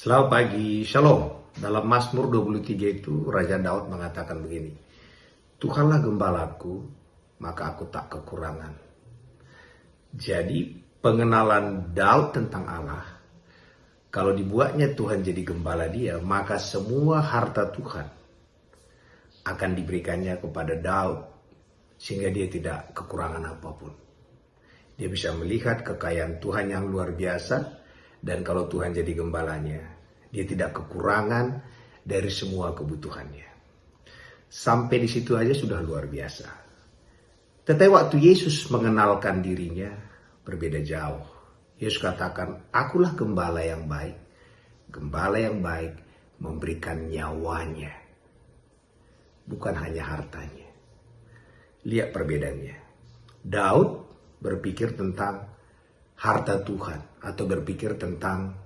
Selamat pagi, Shalom. Dalam Mazmur 23 itu Raja Daud mengatakan begini, Tuhanlah gembalaku, maka aku tak kekurangan. Jadi pengenalan Daud tentang Allah, kalau dibuatnya Tuhan jadi gembala dia, maka semua harta Tuhan akan diberikannya kepada Daud, sehingga dia tidak kekurangan apapun. Dia bisa melihat kekayaan Tuhan yang luar biasa, dan kalau Tuhan jadi gembalanya, dia tidak kekurangan dari semua kebutuhannya. Sampai di situ aja sudah luar biasa. Tetapi waktu Yesus mengenalkan dirinya, berbeda jauh. Yesus katakan, akulah gembala yang baik. Gembala yang baik memberikan nyawanya, bukan hanya hartanya. Lihat perbedaannya. Daud berpikir tentang harta Tuhan, atau berpikir tentang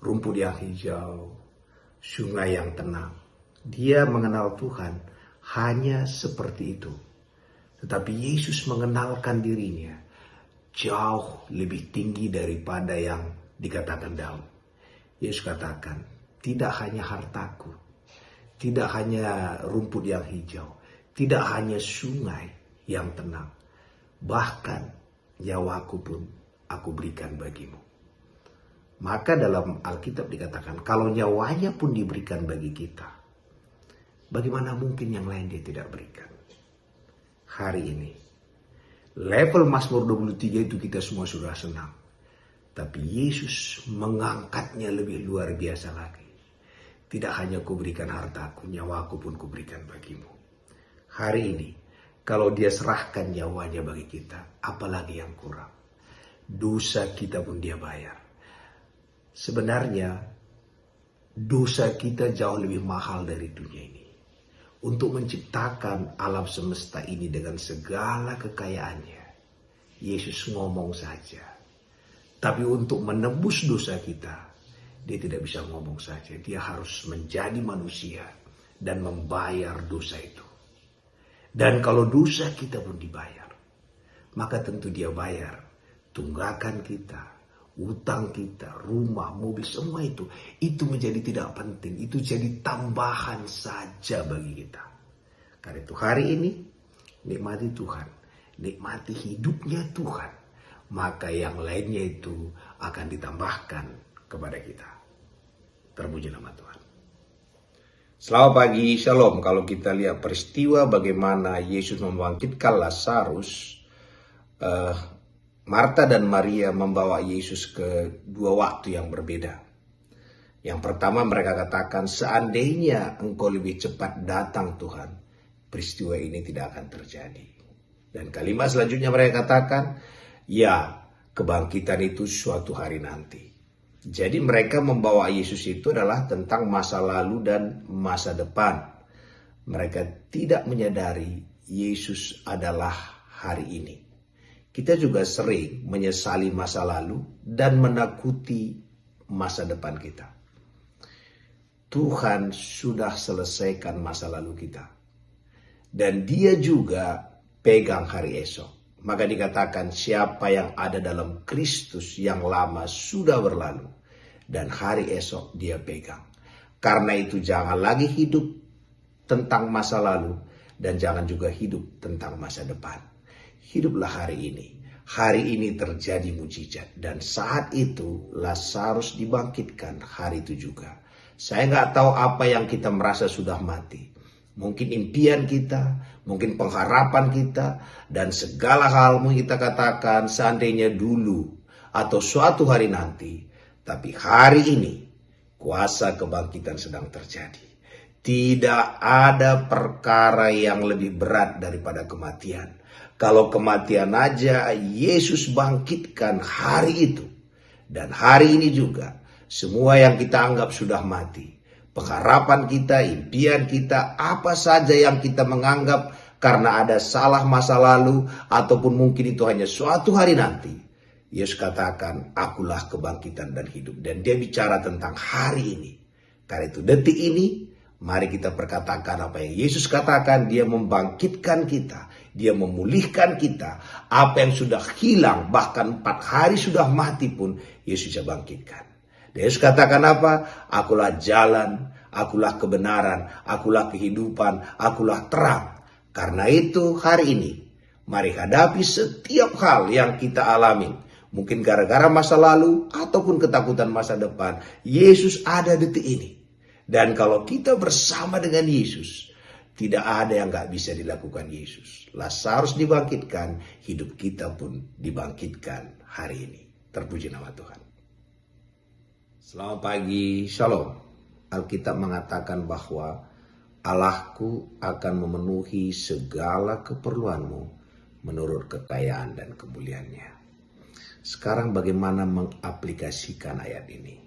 rumput yang hijau, sungai yang tenang. Dia mengenal Tuhan hanya seperti itu. Tetapi Yesus mengenalkan dirinya jauh lebih tinggi daripada yang dikatakan Daud. Yesus katakan, tidak hanya hartaku, tidak hanya rumput yang hijau, tidak hanya sungai yang tenang, bahkan nyawaku pun aku berikan bagimu. Maka dalam Alkitab dikatakan, kalau nyawanya pun diberikan bagi kita, bagaimana mungkin yang lain dia tidak berikan? Hari ini, level Mazmur 23 itu kita semua sudah senang. Tapi Yesus mengangkatnya lebih luar biasa lagi. Tidak hanya kuberikan hartaku, nyawaku pun kuberikan bagimu. Hari ini, kalau dia serahkan nyawanya bagi kita, apalagi yang kurang? Dosa kita pun dia bayar. Sebenarnya, dosa kita jauh lebih mahal dari dunia ini. Untuk menciptakan alam semesta ini dengan segala kekayaannya, Yesus ngomong saja. Tapi untuk menebus dosa kita, dia tidak bisa ngomong saja. Dia harus menjadi manusia dan membayar dosa itu. Dan kalau dosa kita pun dibayar, maka tentu dia bayar tunggakan kita, utang kita, rumah, mobil, semua itu menjadi tidak penting. Itu jadi tambahan saja bagi kita. Karena itu hari ini, nikmati Tuhan, nikmati hidupnya Tuhan, maka yang lainnya itu akan ditambahkan kepada kita. Terpuji nama Tuhan. Selamat pagi, Shalom. Kalau kita lihat peristiwa bagaimana Yesus membangkitkan Lazarus, Marta dan Maria membawa Yesus ke dua waktu yang berbeda. Yang pertama mereka katakan, seandainya engkau lebih cepat datang Tuhan, peristiwa ini tidak akan terjadi. Dan kalimat selanjutnya mereka katakan, ya, kebangkitan itu suatu hari nanti. Jadi mereka membawa Yesus itu adalah tentang masa lalu dan masa depan. Mereka tidak menyadari Yesus adalah hari ini. Kita juga sering menyesali masa lalu dan menakuti masa depan kita. Tuhan sudah selesaikan masa lalu kita. Dan dia juga pegang hari esok. Maka dikatakan siapa yang ada dalam Kristus yang lama sudah berlalu. Dan hari esok dia pegang. Karena itu jangan lagi hidup tentang masa lalu. Dan jangan juga hidup tentang masa depan. Hiduplah hari ini. Hari ini terjadi mujizat. Dan saat itu Lazarus dibangkitkan hari itu juga. Saya nggak tahu apa yang kita merasa sudah mati. Mungkin impian kita, mungkin pengharapan kita, dan segala hal kita katakan seandainya dulu atau suatu hari nanti. Tapi hari ini kuasa kebangkitan sedang terjadi. Tidak ada perkara yang lebih berat daripada kematian. Kalau kematian aja Yesus bangkitkan hari itu. Dan hari ini juga semua yang kita anggap sudah mati. Pengharapan kita, impian kita, apa saja yang kita menganggap karena ada salah masa lalu ataupun mungkin itu hanya suatu hari nanti. Yesus katakan, akulah kebangkitan dan hidup. Dan dia bicara tentang hari ini. Karena itu detik ini, mari kita perkatakan apa yang Yesus katakan. Dia membangkitkan kita. Dia memulihkan kita. Apa yang sudah hilang, bahkan 4 hari sudah mati pun, Yesus bisa bangkitkan. Yesus katakan apa? Akulah jalan, akulah kebenaran, akulah kehidupan, akulah terang. Karena itu hari ini, mari hadapi setiap hal yang kita alami. Mungkin gara-gara masa lalu ataupun ketakutan masa depan. Yesus ada detik ini. Dan kalau kita bersama dengan Yesus, tidak ada yang gak bisa dilakukan Yesus. Lazarus dibangkitkan, hidup kita pun dibangkitkan hari ini. Terpuji nama Tuhan. Selamat pagi, Shalom. Alkitab mengatakan bahwa Allahku akan memenuhi segala keperluanmu menurut kekayaan dan kemuliaannya. Sekarang bagaimana mengaplikasikan ayat ini?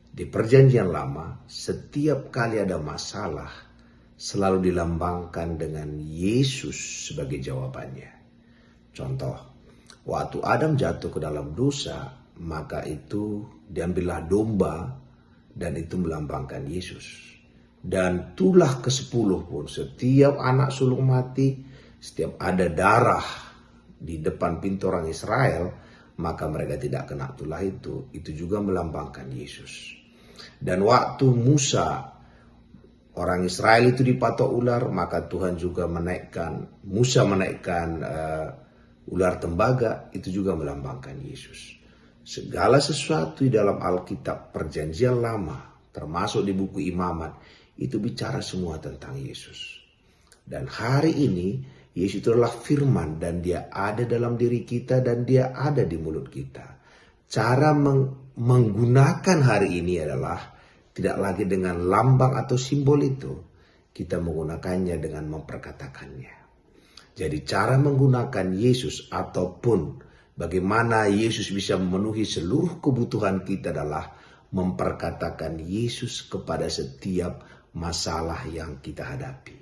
Di perjanjian lama, setiap kali ada masalah, selalu dilambangkan dengan Yesus sebagai jawabannya. Contoh, waktu Adam jatuh ke dalam dosa, maka itu diambillah domba dan itu melambangkan Yesus. Dan tulah ke-10 pun, setiap anak sulung mati, setiap ada darah di depan pintu orang Israel, maka mereka tidak kena tulah itu juga melambangkan Yesus. Dan waktu orang Israel itu dipatok ular, maka Tuhan juga Musa menaikkan ular tembaga, itu juga melambangkan Yesus. Segala sesuatu di dalam Alkitab perjanjian lama, termasuk di buku Imamat, itu bicara semua tentang Yesus. Dan hari ini, Yesus itu adalah firman dan dia ada dalam diri kita dan dia ada di mulut kita. Cara menggunakan hari ini adalah tidak lagi dengan lambang atau simbol itu. Kita menggunakannya dengan memperkatakannya. Jadi cara menggunakan Yesus ataupun bagaimana Yesus bisa memenuhi seluruh kebutuhan kita adalah memperkatakan Yesus kepada setiap masalah yang kita hadapi.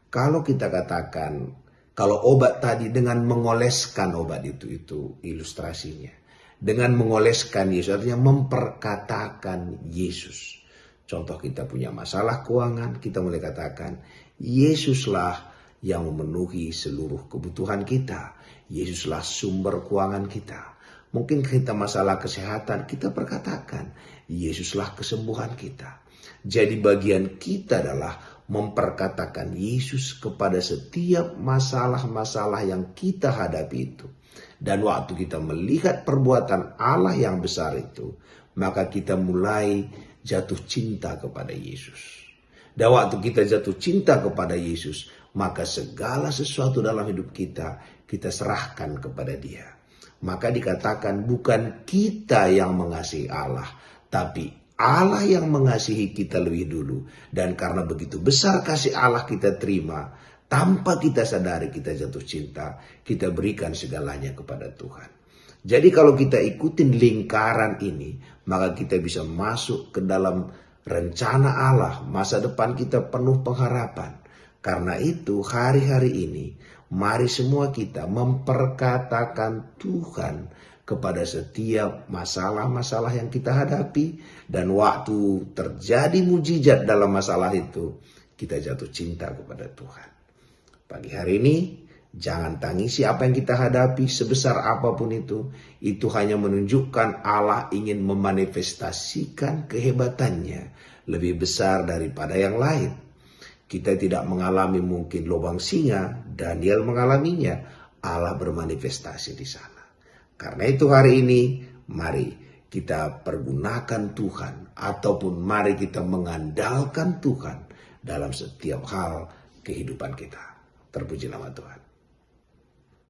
Kalau kita katakan, kalau obat tadi dengan mengoleskan obat itu ilustrasinya. Dengan mengoleskan Yesus artinya memperkatakan Yesus. Contoh kita punya masalah keuangan, kita mulai katakan Yesuslah yang memenuhi seluruh kebutuhan kita. Yesuslah sumber keuangan kita. Mungkin kita masalah kesehatan, kita perkatakan Yesuslah kesembuhan kita. Jadi bagian kita adalah memperkatakan Yesus kepada setiap masalah-masalah yang kita hadapi itu. Dan waktu kita melihat perbuatan Allah yang besar itu, maka kita mulai jatuh cinta kepada Yesus. Dan waktu kita jatuh cinta kepada Yesus, maka segala sesuatu dalam hidup kita serahkan kepada Dia. Maka dikatakan bukan kita yang mengasihi Allah, tapi Allah yang mengasihi kita lebih dulu. Dan karena begitu besar kasih Allah kita terima, tanpa kita sadari kita jatuh cinta, kita berikan segalanya kepada Tuhan. Jadi kalau kita ikutin lingkaran ini, maka kita bisa masuk ke dalam rencana Allah. Masa depan kita penuh pengharapan. Karena itu hari-hari ini, mari semua kita memperkatakan Tuhan kepada setiap masalah-masalah yang kita hadapi. Dan waktu terjadi mujizat dalam masalah itu, kita jatuh cinta kepada Tuhan. Pagi hari ini, jangan tangisi apa yang kita hadapi sebesar apapun itu. Itu hanya menunjukkan Allah ingin memanifestasikan kehebatannya lebih besar daripada yang lain. Kita tidak mengalami mungkin lubang singa, Daniel mengalaminya. Allah bermanifestasi di sana. Karena itu hari ini, mari kita pergunakan Tuhan. Ataupun mari kita mengandalkan Tuhan dalam setiap hal kehidupan kita. Terpuji nama Tuhan.